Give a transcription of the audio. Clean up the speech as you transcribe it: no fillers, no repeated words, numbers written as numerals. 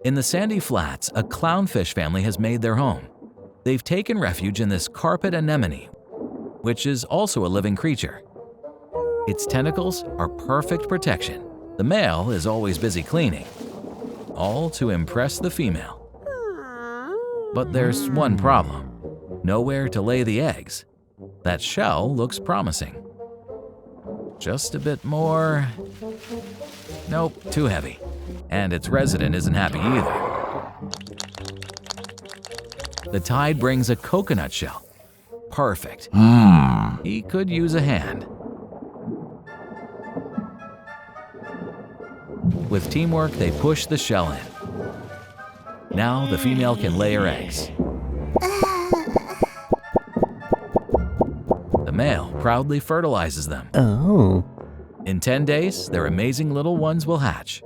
In the sandy flats, a clownfish family has made their home. They've taken refuge in this carpet anemone, which is also a living creature. Its tentacles are perfect protection. The male is always busy cleaning, all to impress the female. But there's one problem: nowhere to lay the eggs. That shell looks promising. Just a bit more. Nope, too heavy. And its resident isn't happy either. The tide brings a coconut shell. Perfect. He could use a hand. With teamwork, they push the shell in. Now the female can lay her eggs. The male proudly fertilizes them. Oh. In 10 days, their amazing little ones will hatch.